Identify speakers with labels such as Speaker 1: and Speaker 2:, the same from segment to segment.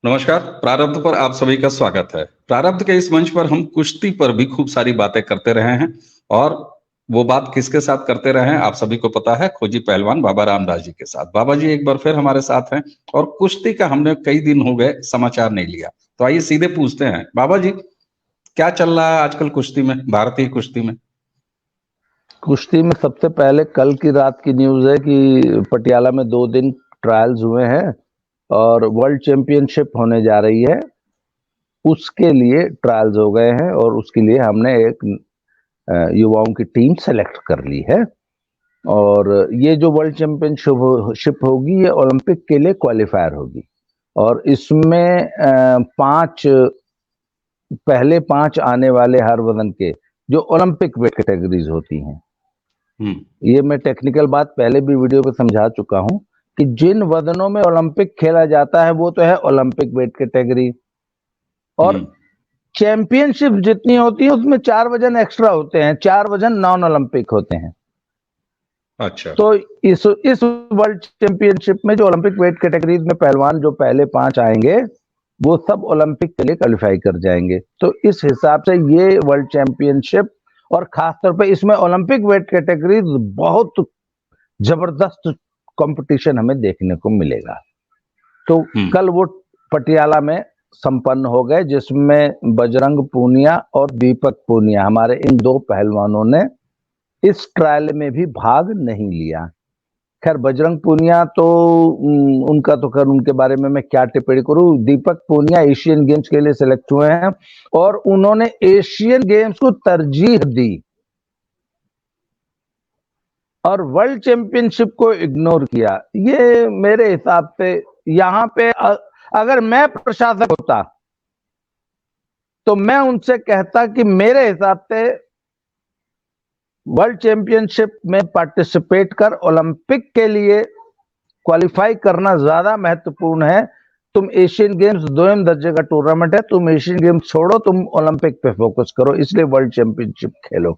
Speaker 1: नमस्कार। प्रारब्ध पर आप सभी का स्वागत है। प्रारब्ध के इस मंच पर हम कुश्ती पर भी खूब सारी बातें करते रहे हैं और वो बात किसके साथ करते रहे हैं आप सभी को पता है, खोजी पहलवान बाबा रामदास जी के साथ। बाबा जी एक बार फिर हमारे साथ हैं और कुश्ती का हमने कई दिन हो गए समाचार नहीं लिया, तो आइए सीधे पूछते हैं बाबा जी, क्या चल रहा है आजकल कुश्ती में, भारतीय कुश्ती में?
Speaker 2: कुश्ती में सबसे पहले कल की रात की न्यूज है कि पटियाला में 2 दिन ट्रायल्स हुए हैं और वर्ल्ड चैंपियनशिप होने जा रही है। उसके लिए ट्रायल्स हो गए हैं और उसके लिए हमने एक युवाओं की टीम सेलेक्ट कर ली है। और ये जो वर्ल्ड चैंपियनशिप होगी ये ओलंपिक के लिए क्वालिफायर होगी और इसमें पहले 5 आने वाले हर वजन के जो ओलंपिक वेट कैटेगरीज होती हैं, ये मैं टेक्निकल बात पहले भी वीडियो पे समझा चुका हूं कि जिन वजनों में ओलंपिक खेला जाता है वो तो है ओलंपिक वेट कैटेगरी, और चैंपियनशिप जितनी होती है उसमें 4 वजन एक्स्ट्रा होते हैं, 4 वजन नॉन ओलंपिक होते हैं।
Speaker 1: अच्छा।
Speaker 2: तो इस वर्ल्ड चैंपियनशिप में जो ओलंपिक वेट कैटेगरीज में पहलवान जो पहले 5 आएंगे वो सब ओलंपिक के लिए क्वालिफाई कर जाएंगे। तो इस हिसाब से ये वर्ल्ड चैंपियनशिप, और खासतौर पे इसमें ओलंपिक वेट कैटेगरीज बहुत जबरदस्त कंपटीशन हमें देखने को मिलेगा। तो कल वो पटियाला में संपन्न हो गए जिसमें बजरंग पूनिया और दीपक पूनिया, हमारे इन 2 पहलवानों ने इस ट्रायल में भी भाग नहीं लिया। खैर बजरंग पूनिया तो उनका तो खैर उनके बारे में मैं क्या टिप्पणी करूं। दीपक पूनिया एशियन गेम्स के लिए सिलेक्ट हुए हैं और उन्होंने एशियन गेम्स को तरजीह दी और वर्ल्ड चैंपियनशिप को इग्नोर किया। ये मेरे हिसाब से यहां पे अगर मैं प्रशासक होता तो मैं उनसे कहता कि मेरे हिसाब से वर्ल्ड चैंपियनशिप में पार्टिसिपेट कर ओलंपिक के लिए क्वालिफाई करना ज्यादा महत्वपूर्ण है। तुम एशियन गेम्स 2 दर्जे का टूर्नामेंट है, तुम एशियन गेम्स छोड़ो, तुम ओलंपिक पे फोकस करो, इसलिए वर्ल्ड चैंपियनशिप खेलो।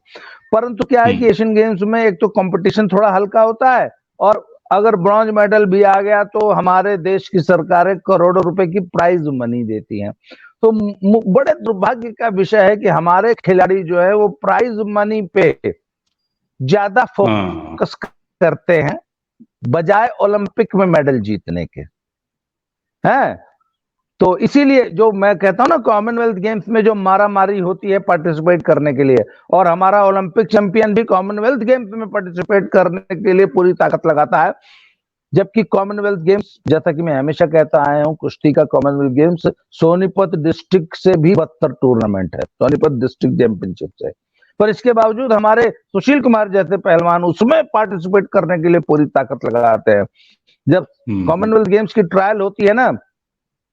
Speaker 2: परंतु क्या है कि एशियन गेम्स में एक तो कंपटीशन थोड़ा हल्का होता है और अगर ब्रॉन्ज मेडल भी आ गया तो हमारे देश की सरकारें करोड़ों रुपए की प्राइज मनी देती हैं। तो बड़े दुर्भाग्य का विषय है कि हमारे खिलाड़ी जो है वो प्राइज मनी पे ज्यादा फोकस करते हैं बजाय ओलंपिक में मेडल जीतने के हैं। तो इसीलिए जो मैं कहता हूं ना, कॉमनवेल्थ गेम्स में जो मारा मारी होती है पार्टिसिपेट करने के लिए, और हमारा ओलंपिक चैंपियन भी कॉमनवेल्थ गेम्स में पार्टिसिपेट करने के लिए पूरी ताकत लगाता है, जबकि कॉमनवेल्थ गेम्स, जैसा कि मैं हमेशा कहता आया हूं, कुश्ती का कॉमनवेल्थ गेम्स सोनीपत डिस्ट्रिक्ट से भी बदतर टूर्नामेंट है, सोनीपत डिस्ट्रिक्ट चैंपियनशिप से। पर इसके बावजूद हमारे सुशील कुमार जैसे पहलवान उसमें पार्टिसिपेट करने के लिए पूरी ताकत लगाते हैं। जब कॉमनवेल्थ गेम्स की ट्रायल होती है ना,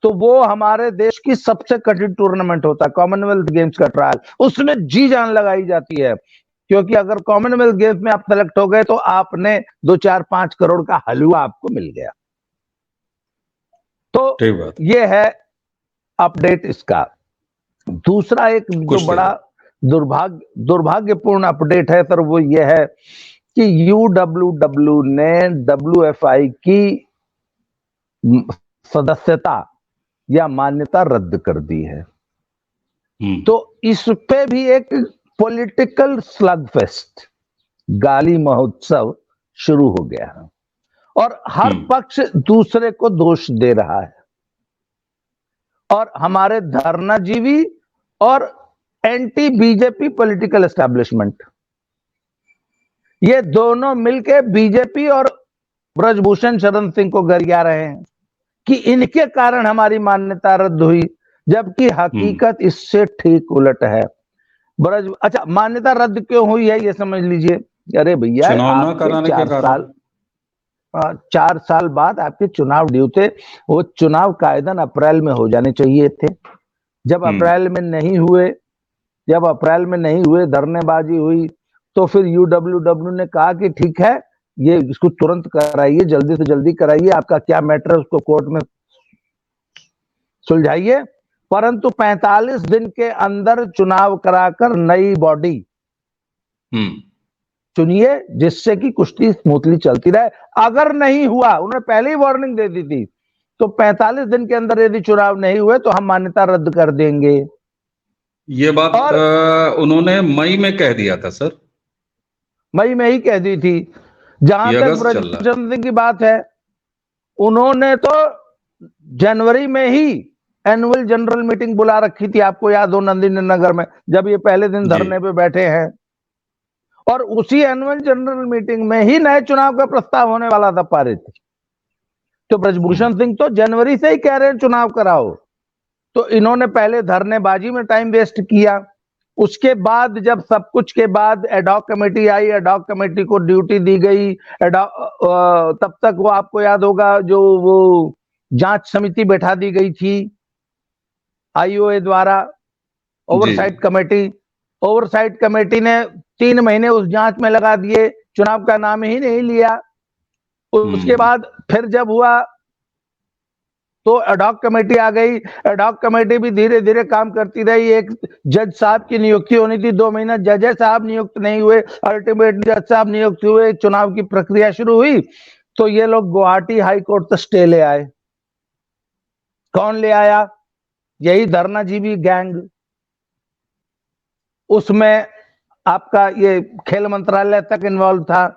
Speaker 2: तो वो हमारे देश की सबसे कठिन टूर्नामेंट होता है कॉमनवेल्थ गेम्स का ट्रायल। उसमें जी जान लगाई जाती है, क्योंकि अगर कॉमनवेल्थ गेम्स में आप सेलेक्ट हो गए तो आपने 2-4-5 करोड़ का हलवा आपको मिल गया। तो ये है अपडेट इसका। दूसरा एक जो बड़ा दुर्भाग्यपूर्ण अपडेट है सर, वो ये है कि UWW ने WFI की सदस्यता या मान्यता रद्द कर दी है। तो इस पे भी एक पॉलिटिकल स्लग फेस्ट, गाली महोत्सव शुरू हो गया है और हर पक्ष दूसरे को दोष दे रहा है और हमारे धरनाजीवी और एंटी बीजेपी पॉलिटिकल एस्टैब्लिशमेंट, ये दोनों मिलके बीजेपी और ब्रजभूषण शरण सिंह को गरिया रहे हैं कि इनके कारण हमारी मान्यता रद्द हुई, जबकि हकीकत इससे ठीक उलट है। अच्छा, मान्यता रद्द क्यों हुई है ये समझ लीजिए। अरे भैया, 4 साल बाद आपके चुनाव ड्यू थे, वो चुनाव कायदन अप्रैल में हो जाने चाहिए थे। जब अप्रैल में नहीं हुए, धरनेबाजी हुई, तो फिर UWW ने कहा कि ठीक है, ये इसको तुरंत कराइए, जल्दी से जल्दी कराइए, आपका क्या मैटर है उसको कोर्ट में सुलझाइए, परंतु 45 दिन के अंदर चुनाव कराकर नई बॉडी चुनिए जिससे कि कुश्ती स्मूथली चलती रहे। अगर नहीं हुआ, उन्होंने पहले ही वार्निंग दे दी थी तो 45 दिन के अंदर यदि चुनाव नहीं हुए तो हम मान्यता रद्द कर देंगे।
Speaker 1: ये बात
Speaker 2: और
Speaker 1: उन्होंने मई में कह दिया था सर।
Speaker 2: मई में ही कह दी थी। जहां
Speaker 1: ये
Speaker 2: तक
Speaker 1: अगस्त चल रहा है।
Speaker 2: ब्रजभूषण सिंह की बात है, उन्होंने तो जनवरी में ही एनुअल जनरल मीटिंग बुला रखी थी, आपको याद हो, नंदिनी नगर में, जब ये पहले दिन
Speaker 1: जी
Speaker 2: धरने पे बैठे हैं। और उसी एनुअल जनरल मीटिंग में ही नए चुनाव का प्रस्ताव होने वाला था पारित। तो ब्रजभूषण सिंह तो जनवरी से ही कह रहे हैं चुनाव कराओ। तो इन्होंने पहले धरनेबाजी में टाइम वेस्ट किया। उसके बाद जब सब कुछ के बाद एडॉक कमेटी आई, एडॉक कमेटी को ड्यूटी दी गई, तब तक वो आपको याद होगा जो वो जांच समिति बैठा दी गई थी आईओए द्वारा,
Speaker 1: जी
Speaker 2: ओवरसाइट कमेटी। ओवरसाइट कमेटी ने 3 महीने उस जांच में लगा दिए, चुनाव का नाम ही नहीं लिया। उसके बाद फिर जब हुआ तो एडॉक कमेटी आ गई। एडॉक कमेटी भी धीरे धीरे काम करती रही। एक जज साहब की नियुक्ति होनी थी, 2 महीना जज साहब नियुक्त नहीं हुए, अल्टीमेटली जज साहब नियुक्त हुए, चुनाव की प्रक्रिया शुरू हुई। तो ये लोग गुवाहाटी हाई कोर्ट तक स्टे ले आए। कौन ले आया? यही धरनाजीवी गैंग। उसमें आपका ये खेल मंत्रालय तक इन्वॉल्व था।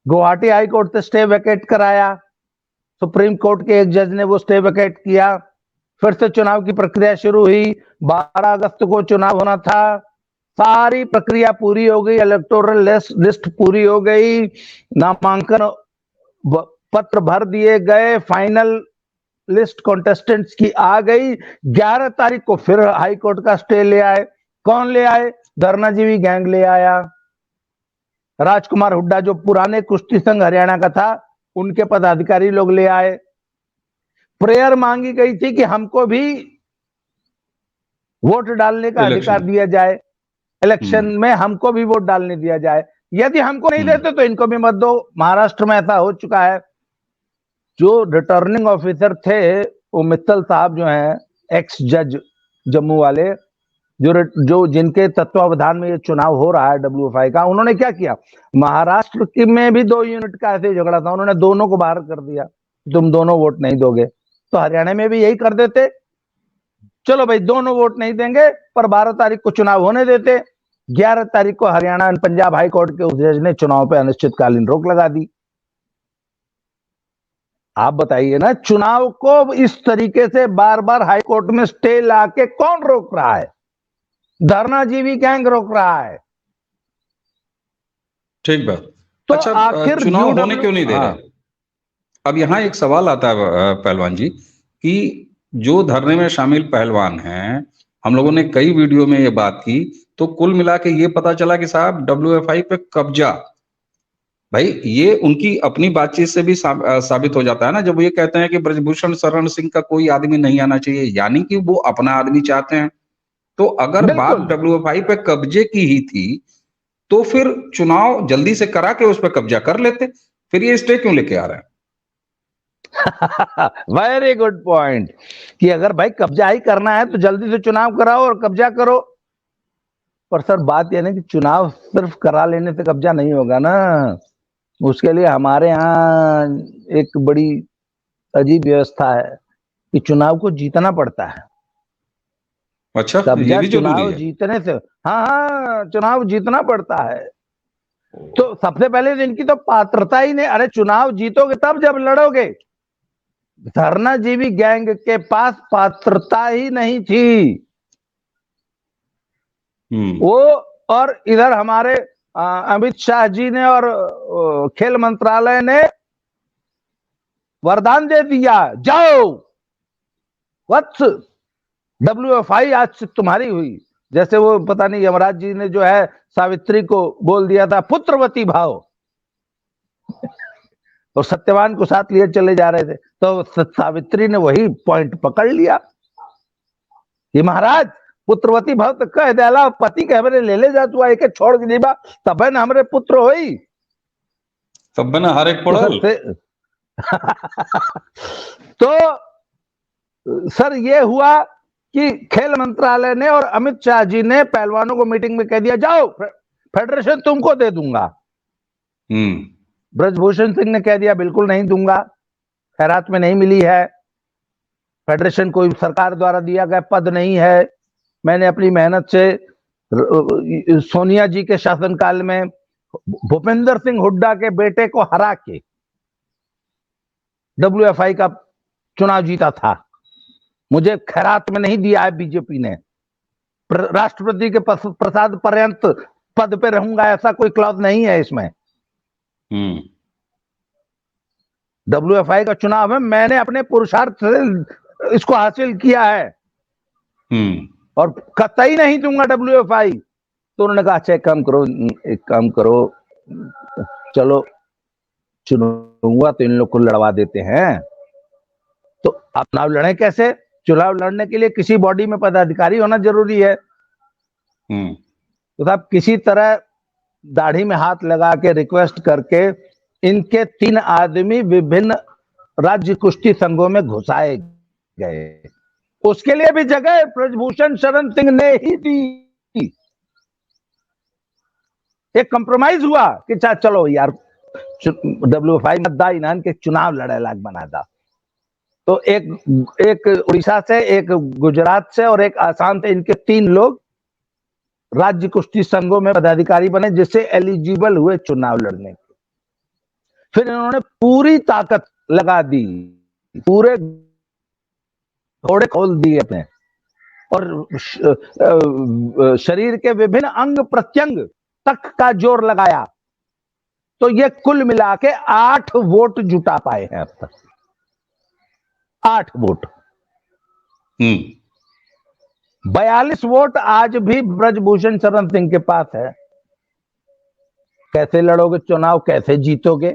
Speaker 2: गुवाहाटी हाई कोर्ट से स्टे वैकेट कराया, सुप्रीम कोर्ट के एक जज ने वो स्टे वैकेट किया। फिर से चुनाव की प्रक्रिया शुरू हुई। 12 अगस्त को चुनाव होना था। सारी प्रक्रिया पूरी हो गई, इलेक्टोरल लिस्ट पूरी हो गई, नामांकन पत्र भर दिए गए, फाइनल लिस्ट कॉन्टेस्टेंट्स की आ गई। 11 तारीख को फिर हाई कोर्ट का स्टे ले आए। कौन ले आए? धरनाजीवी गैंग ले आया। राजकुमार हुड्डा जो पुराने कुश्ती संघ हरियाणा का था, उनके पदाधिकारी लोग ले आए। प्रेयर मांगी गई थी कि हमको भी वोट डालने का अधिकार दिया जाए, इलेक्शन में हमको भी वोट डालने दिया जाए। यदि हमको नहीं देते तो इनको भी मत दो। महाराष्ट्र में ऐसा हो चुका है। जो रिटर्निंग ऑफिसर थे वो मित्तल साहब जो हैं, एक्स जज जम्मू वाले, जो जिनके तत्वावधान में ये चुनाव हो रहा है डब्ल्यूएफआई का, उन्होंने क्या किया, महाराष्ट्र की में भी 2 यूनिट का ऐसे झगड़ा था, उन्होंने दोनों को बाहर कर दिया, तुम दोनों वोट नहीं दोगे। तो हरियाणा में भी यही कर देते, चलो भाई दोनों वोट नहीं देंगे, पर 12 तारीख को चुनाव होने देते। 11 तारीख को हरियाणा पंजाब हाई कोर्ट के उस जज ने चुनाव पर अनिश्चितकालीन रोक लगा दी। आप बताइए ना, चुनाव को इस तरीके से बार बार हाई कोर्ट में स्टे लाके कौन रोक रहा है? धरनाजीवी गैंग रोक रहा है।
Speaker 1: ठीक बात।
Speaker 2: तो
Speaker 1: अच्छा,
Speaker 2: आखिर
Speaker 1: चुनाव होने क्यों नहीं दे रहे? अब यहाँ एक सवाल आता है पहलवान जी, कि जो धरने में शामिल पहलवान हैं, हम लोगों ने कई वीडियो में ये बात की, तो कुल मिला के ये पता चला कि साहब डब्ल्यूएफआई पे कब्जा, भाई ये उनकी अपनी बातचीत से भी साबित हो जाता है ना, जब वो ये कहते हैं कि ब्रजभूषण शरण सिंह का कोई आदमी नहीं आना चाहिए, यानी कि वो अपना आदमी चाहते हैं। तो अगर बात डब्ल्यूएफआई पे कब्जे की ही थी, तो फिर चुनाव जल्दी से करा के उस पर कब्जा कर लेते, फिर ये स्टे क्यों लेके आ रहे हैं?
Speaker 2: वेरी गुड पॉइंट, कि अगर भाई कब्जा ही करना है तो जल्दी से चुनाव कराओ और कब्जा करो। पर सर बात यह नहीं कि चुनाव सिर्फ करा लेने से कब्जा नहीं होगा ना, उसके लिए हमारे यहाँ एक बड़ी अजीब व्यवस्था है कि चुनाव को जीतना पड़ता है।
Speaker 1: अच्छा, ये
Speaker 2: कब्जा
Speaker 1: भी जरूरी
Speaker 2: चुनाव
Speaker 1: है?
Speaker 2: जीतने से, हाँ, चुनाव जीतना पड़ता है। तो सबसे पहले तो इनकी तो पात्रता ही नहीं, अरे चुनाव जीतोगे तब जब लड़ोगे। धरनाजीवी गैंग के पास पात्रता ही नहीं थी वो। और इधर हमारे अमित शाह जी ने और खेल मंत्रालय ने वरदान दे दिया, जाओ वत्स, डब्ल्यूएफआई आज से तुम्हारी हुई। जैसे वो पता नहीं यमराज जी ने जो है सावित्री को बोल दिया था पुत्रवती भाव, और सत्यवान को साथ लिए चले जा रहे थे, तो सावित्री ने वही पॉइंट पकड़ लिया कि महाराज पुत्रवती भाव तक कह दिला, पति के हमरे ले जा तू एक छोड़ के दीबा, तब न हमरे पुत्र होई,
Speaker 1: तब न हर एक पड़ल।
Speaker 2: तो सर ये हुआ कि खेल मंत्रालय ने और अमित शाह जी ने पहलवानों को मीटिंग में कह दिया, जाओ फेडरेशन तुमको दे दूंगा। ब्रजभूषण सिंह ने कह दिया बिल्कुल नहीं दूंगा। खैरात में नहीं मिली है, फेडरेशन कोई सरकार द्वारा दिया गया पद नहीं है। मैंने अपनी मेहनत से सोनिया जी के शासनकाल में भूपेंद्र सिंह हुड्डा के बेटे को हरा के WFI का चुनाव जीता था। मुझे खैरात में नहीं दिया है बीजेपी ने। राष्ट्रपति के प्रसाद पर्यंत पद पे रहूंगा ऐसा कोई क्लॉज नहीं है इसमें। WFI का चुनाव है, मैंने अपने पुरुषार्थ से इसको हासिल किया है और कतई नहीं दूंगा WFI। तो उन्होंने कहा अच्छा एक काम करो चलो चुनूंगा तो इन लोग को लड़वा देते हैं। तो आप चुनाव लड़े कैसे? चुनाव लड़ने के लिए किसी बॉडी में पदाधिकारी होना जरूरी है। तो साहब किसी तरह दाढ़ी में हाथ लगा के रिक्वेस्ट करके इनके 3 आदमी विभिन्न राज्य कुश्ती संघों में घुसाए गए। उसके लिए भी जगह ब्रजभूषण शरण सिंह ने ही दी। एक कंप्रोमाइज हुआ कि चलो यार WFI मत दा, इन्हान के चुनाव लड़े लायक बना दा। तो एक उड़ीसा से, एक गुजरात से और एक आसाम से, इनके 3 लोग राज्य कुश्ती संघों में पदाधिकारी बने, जिससे एलिजिबल हुए चुनाव लड़ने के। फिर इन्होंने पूरी ताकत लगा दी, पूरे घोड़े खोल दिए अपने और शरीर के विभिन्न अंग प्रत्यंग तक का जोर लगाया। तो ये कुल मिला के 8 वोट जुटा पाए हैं अब तक। 8 वोट। 42 वोट आज भी ब्रजभूषण शरण सिंह के पास है। कैसे लड़ोगे चुनाव, कैसे जीतोगे?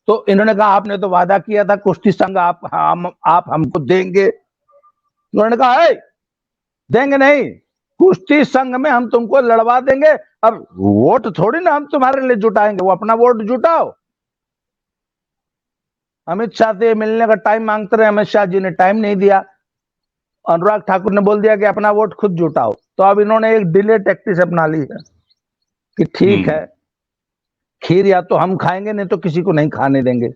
Speaker 2: तो इन्होंने कहा आपने तो वादा किया था कुश्ती संघ आप हमको देंगे। उन्होंने कहा देंगे नहीं, कुश्ती संघ में हम तुमको लड़वा देंगे। अब वोट थोड़ी ना हम तुम्हारे लिए जुटाएंगे, वो अपना वोट जुटाओ। अमित शाह से मिलने का टाइम मांगते रहे, अमित शाह जी ने टाइम नहीं दिया। अनुराग ठाकुर ने बोल दिया कि अपना वोट खुद जुटाओ। तो अब इन्होंने एक डिले टैक्टिस अपना ली है कि ठीक है, खीर या तो हम खाएंगे नहीं तो किसी को नहीं खाने देंगे।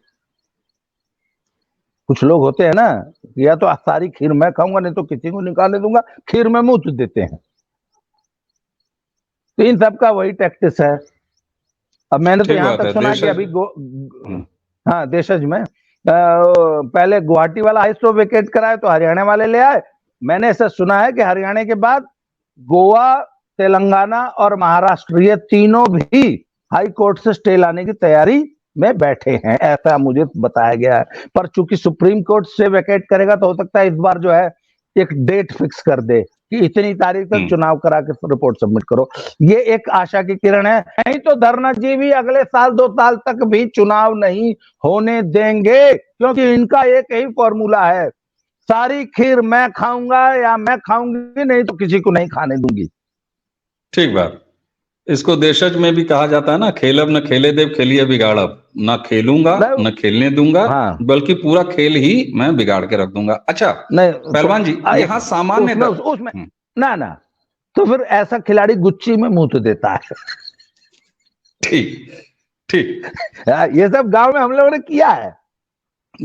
Speaker 2: कुछ लोग होते हैं ना, या तो सारी खीर मैं खाऊंगा नहीं तो किसी को निकालने दूंगा, खीर में मुंह देते हैं। तो इन सबका वही टैक्टिस है। अब मैंने तो यहां तक सुना कि अभी हाँ देशज में पहले गुवाहाटी वाला हाई स्टोव वेकेट कराए तो हरियाणा वाले ले आए। मैंने ऐसा सुना है कि हरियाणा के बाद गोवा, तेलंगाना और महाराष्ट्र ये तीनों भी हाई कोर्ट से स्टे लाने की तैयारी में बैठे हैं, ऐसा मुझे बताया गया है। पर चूंकि सुप्रीम कोर्ट से वेकेट करेगा तो हो सकता है इस बार जो है एक डेट फिक्स कर दे कि इतनी तारीख तक चुनाव करा के रिपोर्ट सबमिट करो। ये एक आशा की किरण है। नहीं तो धरनाजीवी अगले साल 2 साल तक भी चुनाव नहीं होने देंगे, क्योंकि इनका एक ही फॉर्मूला है, सारी खीर मैं खाऊंगा या मैं खाऊंगी, नहीं तो किसी को नहीं खाने दूंगी।
Speaker 1: ठीक बात। इसको देशज में भी कहा जाता है ना, खेलब न खेले देव खेलिए बिगाड़ब, ना खेलूंगा न खेलने दूंगा, बल्कि पूरा खेल ही मैं बिगाड़ के रख दूंगा। अच्छा पहलवान जी, यहाँ सामान्य
Speaker 2: उसमें ना तो फिर ऐसा खिलाड़ी गुच्ची में मुंह तो देता है।
Speaker 1: ठीक
Speaker 2: ये सब गांव में हम लोगों ने किया है।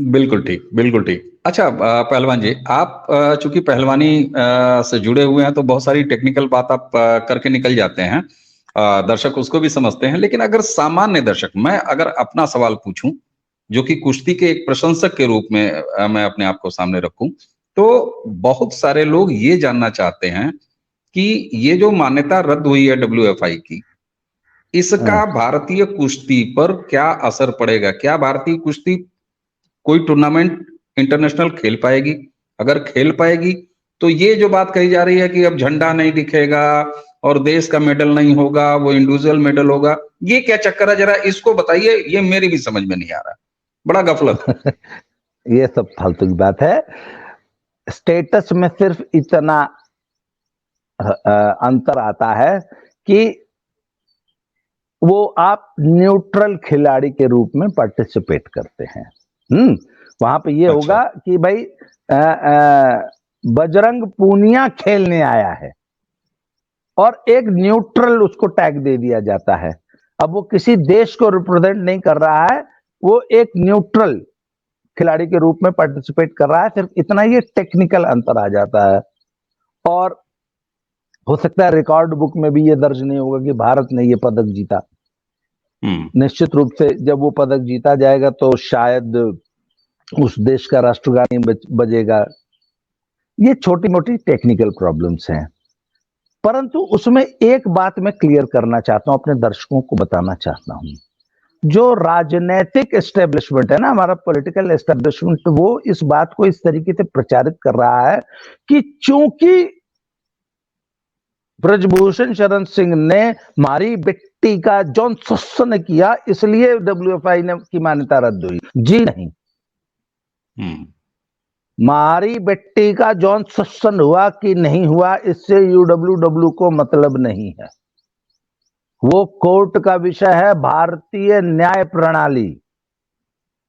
Speaker 1: बिल्कुल ठीक। अच्छा पहलवान जी, आप चूंकि पहलवानी से जुड़े हुए हैं तो बहुत सारी टेक्निकल बात आप करके निकल जाते हैं, दर्शक उसको भी समझते हैं। लेकिन अगर सामान्य दर्शक, मैं अगर अपना सवाल पूछूं जो कि कुश्ती के एक प्रशंसक के रूप में मैं अपने आप को सामने रखूं, तो बहुत सारे लोग ये जानना चाहते हैं कि ये जो मान्यता रद्द हुई है WFI की, इसका भारतीय कुश्ती पर क्या असर पड़ेगा? क्या भारतीय कुश्ती कोई टूर्नामेंट इंटरनेशनल खेल पाएगी? अगर खेल पाएगी तो ये जो बात कही जा रही है कि अब झंडा नहीं दिखेगा और देश का मेडल नहीं होगा, वो इंडिविजुअल मेडल होगा, ये क्या चक्कर है? जरा इसको बताइए, ये मेरी भी समझ में नहीं आ रहा, बड़ा गफलत।
Speaker 2: ये सब फालतू की बात है। स्टेटस में सिर्फ इतना अंतर आता है कि वो आप न्यूट्रल खिलाड़ी के रूप में पार्टिसिपेट करते हैं। वहां पे ये होगा कि भाई बजरंग पूनिया खेलने आया है और एक न्यूट्रल उसको टैग दे दिया जाता है। अब वो किसी देश को रिप्रेजेंट नहीं कर रहा है, वो एक न्यूट्रल खिलाड़ी के रूप में पार्टिसिपेट कर रहा है, सिर्फ इतना ये टेक्निकल अंतर आ जाता है। और हो सकता है रिकॉर्ड बुक में भी ये दर्ज नहीं होगा कि भारत ने ये पदक जीता। निश्चित रूप से जब वो पदक जीता जाएगा तो शायद उस देश का राष्ट्रगान ही बजेगा। ये छोटी मोटी टेक्निकल प्रॉब्लम्स हैं, परंतु उसमें एक बात मैं क्लियर करना चाहता हूं, अपने दर्शकों को बताना चाहता हूं। जो राजनीतिक एस्टेब्लिशमेंट है ना, हमारा पॉलिटिकल एस्टेब्लिशमेंट, वो इस बात को इस तरीके से प्रचारित कर रहा है कि चूंकि ब्रजभूषण शरण सिंह ने मारी बेटी का जौन शोषण किया इसलिए WFI ने की मान्यता रद्द हुई। जी नहीं, मारी बेटी का जौन शोषण हुआ कि नहीं हुआ इससे UWW को मतलब नहीं है। वो कोर्ट का विषय है, भारतीय न्याय प्रणाली।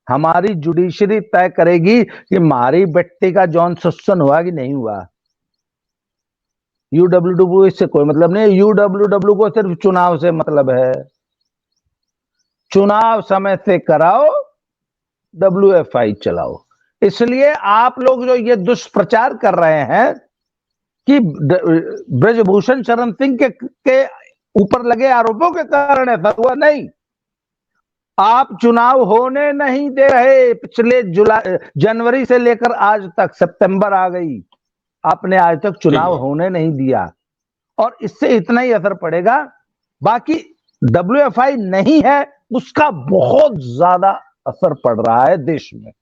Speaker 2: हमारी जुडिशरी तय करेगी कि मारी बेटी का जौन शोषण हुआ कि नहीं हुआ। UWW इससे कोई मतलब नहीं। UWW को सिर्फ चुनाव से मतलब है, चुनाव समय से कराओ, WFI चलाओ। इसलिए आप लोग जो ये दुष्प्रचार कर रहे हैं कि ब्रजभूषण शरण सिंह के ऊपर लगे आरोपों के कारण ऐसा हुआ, नहीं। आप चुनाव होने नहीं दे रहे। पिछले जनवरी से लेकर आज तक सितंबर आ गई, आपने आज तक चुनाव होने नहीं दिया, और इससे इतना ही असर पड़ेगा। बाकी WFI नहीं है उसका बहुत ज्यादा असर पड़ रहा है देश में।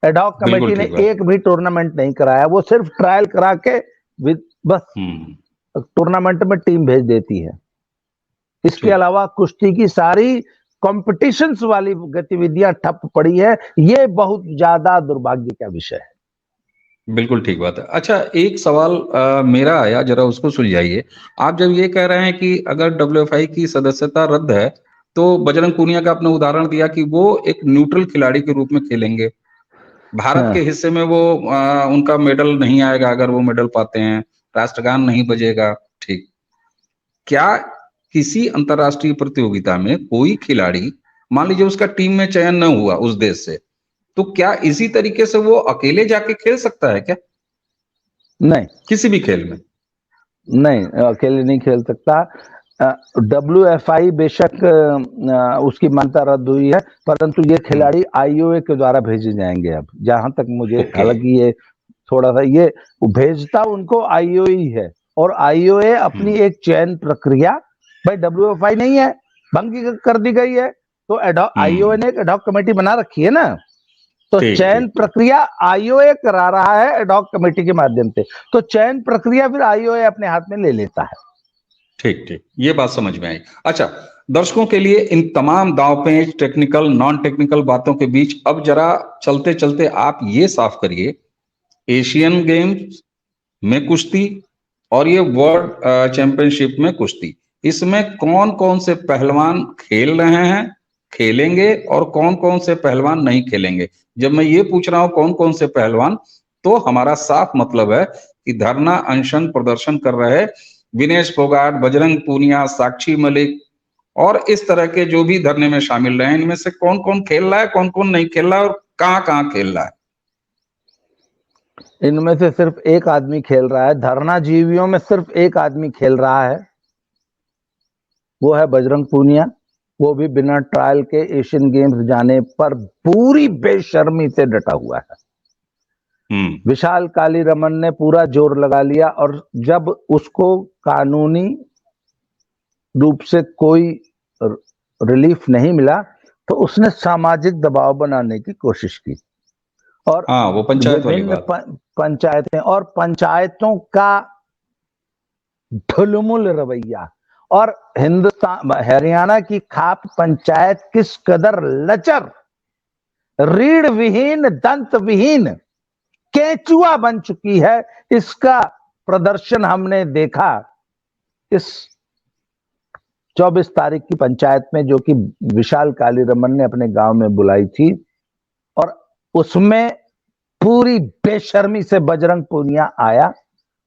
Speaker 2: एडहॉक कमेटी ने एक भी टूर्नामेंट नहीं कराया, वो सिर्फ ट्रायल करा के बस टूर्नामेंट में टीम भेज देती है। इसके अलावा कुश्ती की सारी कॉम्पिटिशन्स वाली गतिविधियां ठप पड़ी है। ये बहुत ज्यादा दुर्भाग्य का विषय है।
Speaker 1: बिल्कुल ठीक बात है। अच्छा, एक सवाल मेरा आया, जरा उसको सुलझाइए। आप जब ये कह रहे हैं कि अगर WFI की सदस्यता रद्द है तो बजरंग पूनिया का आपने उदाहरण दिया कि वो एक न्यूट्रल खिलाड़ी के रूप में खेलेंगे, भारत के हिस्से में वो उनका मेडल नहीं आएगा, अगर वो मेडल पाते हैं, राष्ट्रगान नहीं बजेगा, ठीक। क्या किसी अंतरराष्ट्रीय प्रतियोगिता में कोई खिलाड़ी, मान लीजिए उसका टीम में चयन न हुआ उस देश से, तो क्या इसी तरीके से वो अकेले जाके खेल सकता है क्या?
Speaker 2: नहीं,
Speaker 1: किसी भी खेल में
Speaker 2: नहीं, अकेले नहीं खेल सकता। WFI बेशक उसकी मान्यता रद्द हुई है, परंतु ये खिलाड़ी IOA के द्वारा भेजे जाएंगे। अब जहां तक मुझे, हालांकि ये थोड़ा सा ये भेजता उनको IOA ही है, और IOA अपनी एक चयन प्रक्रिया, भाई WFI नहीं है, भंग कर दी गई है, तो IOA ने एक एडहॉक कमेटी बना रखी है ना, तो चयन प्रक्रिया IOA करा रहा है एडहॉक कमेटी के माध्यम से, तो चयन प्रक्रिया फिर IOA अपने हाथ में ले लेता है।
Speaker 1: ठीक ठीक, ये बात समझ में आई। अच्छा, दर्शकों के लिए इन तमाम दांवपेच, टेक्निकल नॉन टेक्निकल बातों के बीच अब जरा चलते चलते आप ये साफ करिए, एशियन गेम्स में कुश्ती और ये वर्ल्ड चैंपियनशिप में कुश्ती, इसमें कौन कौन से पहलवान खेल रहे हैं, खेलेंगे, और कौन कौन से पहलवान नहीं खेलेंगे? जब मैं ये पूछ रहा हूं कौन कौन से पहलवान, तो हमारा साफ मतलब है कि धरना अनशन प्रदर्शन कर रहे विनेश फोगाट, बजरंग पूनिया, साक्षी मलिक और इस तरह के जो भी धरने में शामिल रहे, इनमें से कौन कौन खेल रहा है, कौन कौन नहीं खेल रहा है, और कहां कहां खेल रहा है?
Speaker 2: इनमें से सिर्फ एक आदमी खेल रहा है, धरना जीवियों में सिर्फ एक आदमी खेल रहा है, वो है बजरंग पूनिया। वो भी बिना ट्रायल के एशियन गेम्स जाने पर पूरी बेशर्मी से डटा हुआ है। विशाल कालीरमन ने पूरा जोर लगा लिया, और जब उसको कानूनी रूप से कोई रिलीफ नहीं मिला तो उसने सामाजिक दबाव बनाने की कोशिश की, और
Speaker 1: वो पंचायत वाली बात,
Speaker 2: पंचायतें और पंचायतों का ढुलमुल रवैया, और हिंदुस्तान हरियाणा की खाप पंचायत किस कदर लचर, रीढ़ विहीन, दंत विहीन, केचुआ बन चुकी है, इसका प्रदर्शन हमने देखा इस 24 तारीख की पंचायत में, जो कि विशाल कालीरमन ने अपने गांव में बुलाई थी, और उसमें पूरी बेशर्मी से बजरंग पूनिया आया।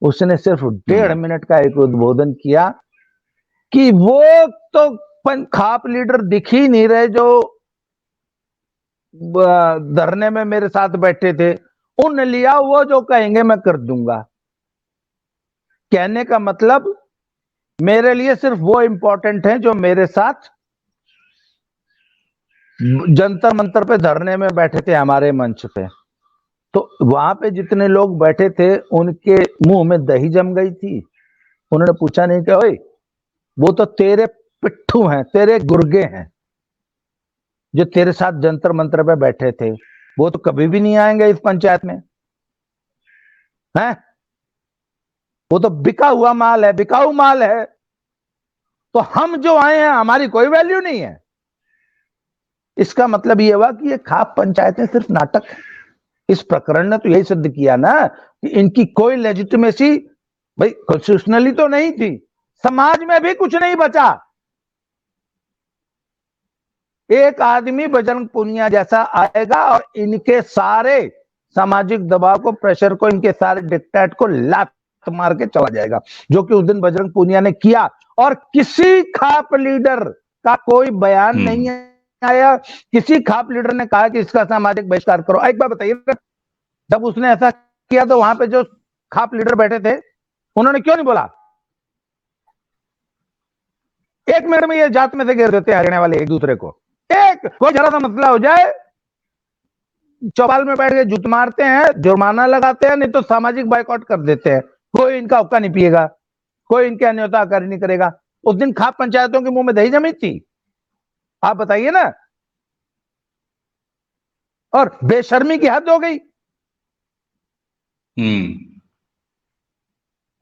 Speaker 2: उसने सिर्फ 1.5 मिनट का एक उद्बोधन किया कि वो तो खाप लीडर दिख ही नहीं रहे जो धरने में मेरे साथ बैठे थे, उन लिया, वो जो कहेंगे मैं कर दूंगा। कहने का मतलब मेरे लिए सिर्फ वो इंपॉर्टेंट है जो मेरे साथ जंतर मंतर पे धरने में बैठे थे, हमारे मंच पे। तो वहां पे जितने लोग बैठे थे उनके मुंह में दही जम गई थी। उन्होंने पूछा नहीं कि ओए, वो तो तेरे पिट्ठू हैं, तेरे गुर्गे हैं, जो तेरे साथ जंतर मंतर पे बैठे थे, वो तो कभी भी नहीं आएंगे इस पंचायत में, हैं? वो तो बिका हुआ माल है, बिकाऊ माल है। तो हम जो आए हैं, हमारी कोई वैल्यू नहीं है। इसका मतलब यह हुआ कि ये खाप पंचायतें सिर्फ नाटक है। इस प्रकरण ने तो यही सिद्ध किया ना कि इनकी कोई लेजिटिमेसी भाई कॉन्स्टिट्यूशनली तो नहीं थी, समाज में भी कुछ नहीं बचा। एक आदमी बजरंग पुनिया जैसा आएगा और इनके सारे सामाजिक दबाव को, प्रेशर को, इनके सारे डिक्टेट को लात मार के चला जाएगा, जो कि उस दिन बजरंग पुनिया ने किया। और किसी खाप लीडर का कोई बयान नहीं आया, किसी खाप लीडर ने कहा कि इसका सामाजिक बहिष्कार करो। एक बार बताइए, जब उसने ऐसा किया तो वहां पे जो खाप लीडर बैठे थे उन्होंने क्यों नहीं बोला? 1 मिनट में ये जात में से घेर देते हैं हरियाणा वाले एक दूसरे को। एक कोई जरा सा मसला हो जाए, चौपाल में बैठ के जुत मारते हैं, जुर्माना लगाते हैं, नहीं तो सामाजिक बाइकआउट कर देते हैं। कोई इनका हुक्का नहीं पिएगा, कोई इनके अन्योताकारी नहीं करेगा। उस दिन खाप पंचायतों के मुंह में दही जमी थी, आप बताइए ना। और बेशर्मी की हद हो गई।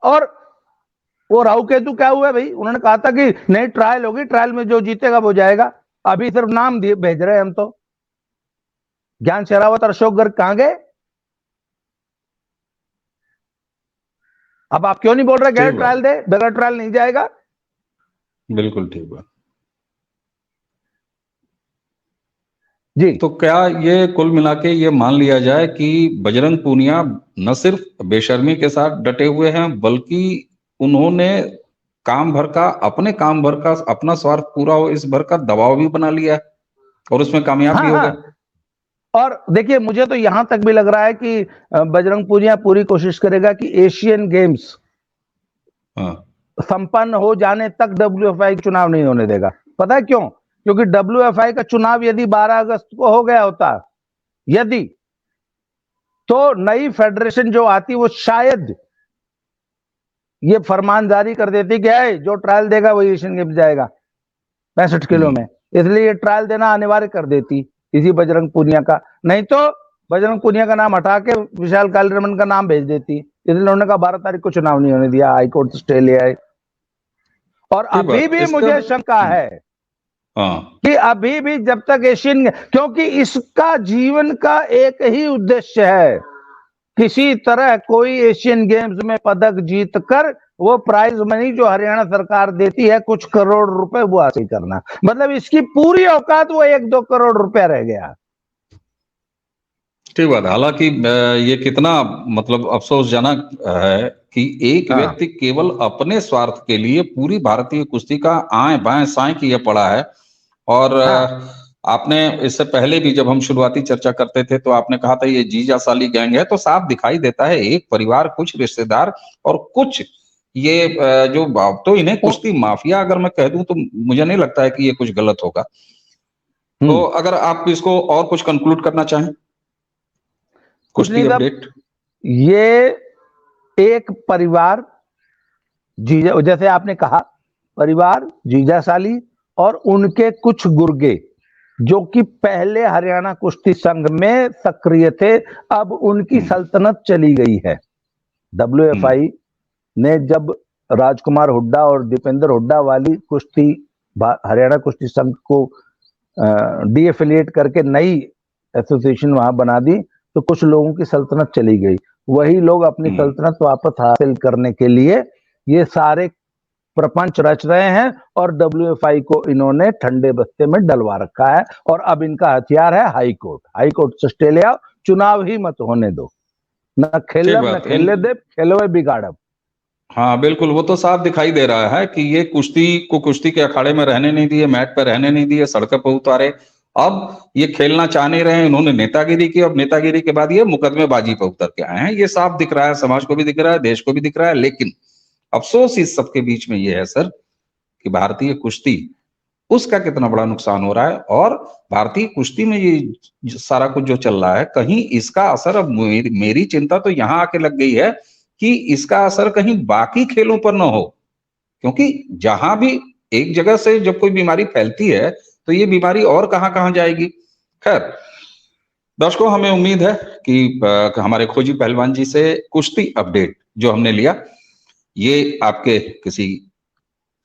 Speaker 2: और वो राहु केतु क्या हुआ भाई? उन्होंने कहा था कि नहीं, ट्रायल होगी, ट्रायल में जो जीतेगा वो जाएगा। अभी सिर्फ नाम दिए भेज रहे हैं हम तो। ज्ञान शेरावत और अशोक गर्ग कहां गए? अब आप क्यों नहीं बोल रहे गैर ट्रायल दे? बगैर ट्रायल नहीं जाएगा।
Speaker 1: बिल्कुल ठीक बात
Speaker 2: जी।
Speaker 1: तो क्या ये कुल मिला के ये मान लिया जाए कि बजरंग पूनिया न सिर्फ बेशर्मी के साथ डटे हुए हैं, बल्कि उन्होंने अपने काम भर का, अपना स्वार्थ पूरा हो इस भर का दबाव भी बना लिया है और उसमें कामयाब भी हो गए।
Speaker 2: और देखिए, मुझे तो यहां तक भी लग रहा है कि बजरंग पूनिया पूरी कोशिश करेगा कि एशियन गेम्स संपन्न हो जाने तक WFI चुनाव नहीं होने देगा। पता है क्यों? क्योंकि WFI का चुनाव यदि 12 अगस्त को हो गया होता, यदि, तो नई फेडरेशन जो आती वो शायद ये फरमान जारी कर देती कि है जो ट्रायल देगा वही एशियन गेम्स जाएगा 65 किलो में। इसलिए ये ट्रायल देना अनिवार्य कर देती इसी बजरंग पूनिया का। नहीं तो बजरंग पूनिया का नाम हटा के विशाल कालीरमन का नाम भेज देती। इसलिए उन्होंने कहा 12 तारीख को चुनाव नहीं होने दिया, हाईकोर्ट स्टे ले आए। और अभी भी मुझे शंका है कि अभी भी जब तक एशियन, क्योंकि इसका जीवन का एक ही उद्देश्य है, किसी तरह कोई एशियन गेम्स में पदक जीत कर वो प्राइज मनी जो हरियाणा सरकार देती है कुछ करोड़ रुपए, वो हासिल करना। मतलब इसकी पूरी औकात वो 1-2 करोड़ रुपया रह गया।
Speaker 1: ठीक बात। हालांकि ये कितना मतलब अफसोसजनक है कि एक व्यक्ति केवल अपने स्वार्थ के लिए पूरी भारतीय कुश्ती का आए बाएं साएं किए पड़ा है। और आपने इससे पहले भी जब हम शुरुआती चर्चा करते थे तो आपने कहा था ये जीजा साली गैंग है, तो साफ दिखाई देता है एक परिवार, कुछ रिश्तेदार और कुछ ये जो, तो इन्हें कुश्ती माफिया अगर मैं कह दूं तो मुझे नहीं लगता है कि ये कुछ गलत होगा। तो अगर आप इसको और कुछ कंक्लूड करना चाहें, कुश्ती अपडेट।
Speaker 2: ये एक परिवार, जीजा, जैसे आपने कहा, परिवार, जीजा साली और उनके कुछ गुर्गे जो कि पहले हरियाणा कुश्ती संघ में सक्रिय थे, अब उनकी सल्तनत चली गई है। WFI ने जब राजकुमार हुड्डा और दीपेंद्र हुड्डा वाली कुश्ती, हरियाणा कुश्ती संघ को डीएफिलिएट करके नई एसोसिएशन वहां बना दी, तो कुछ लोगों की सल्तनत चली गई। वही लोग अपनी सल्तनत वापस हासिल करने के लिए ये सारे प्रपंच रच रहे हैं और WFI को इन्होंने ठंडे बस्ते में डलवा रखा है। और अब इनका हथियार है हाईकोर्ट। हाईकोर्ट से स्टे ले आओ, चुनाव ही मत होने दो, न खेलने दे, खेलो बिगाड़ब।
Speaker 1: हाँ बिल्कुल, वो तो साफ दिखाई दे रहा है कि ये कुश्ती को कुश्ती के अखाड़े में रहने नहीं दिए, मैट पर रहने नहीं दिए, सड़कों पर उतारे अब ये खेलना चाह नहीं रहे, इन्होंने नेतागिरी की, अब नेतागिरी के बाद ये मुकदमेबाजी पर उतर के आए हैं। ये साफ दिख रहा है, समाज को भी दिख रहा है, देश को भी दिख रहा है। लेकिन अफसोस इस सबके बीच में ये है सर कि भारतीय कुश्ती, उसका कितना बड़ा नुकसान हो रहा है, और भारतीय कुश्ती में ये सारा कुछ जो चल रहा है, कहीं इसका असर, अब मेरी चिंता तो यहां आके लग गई है कि इसका असर कहीं बाकी खेलों पर ना हो, क्योंकि जहां भी एक जगह से जब कोई बीमारी फैलती है तो ये बीमारी और कहां-कहां जाएगी। खैर, दर्शकों, हमें उम्मीद है कि हमारे खोजी पहलवान जी से कुश्ती अपडेट जो हमने लिया, ये आपके किसी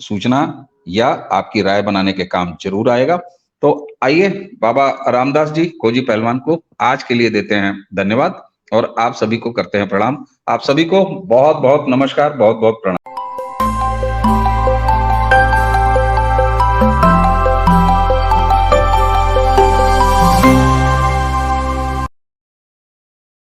Speaker 1: सूचना या आपकी राय बनाने के काम जरूर आएगा। तो आइए बाबा रामदास जी खोजी पहलवान को आज के लिए देते हैं धन्यवाद, और आप सभी को करते हैं प्रणाम। आप सभी को बहुत बहुत नमस्कार, बहुत बहुत प्रणाम।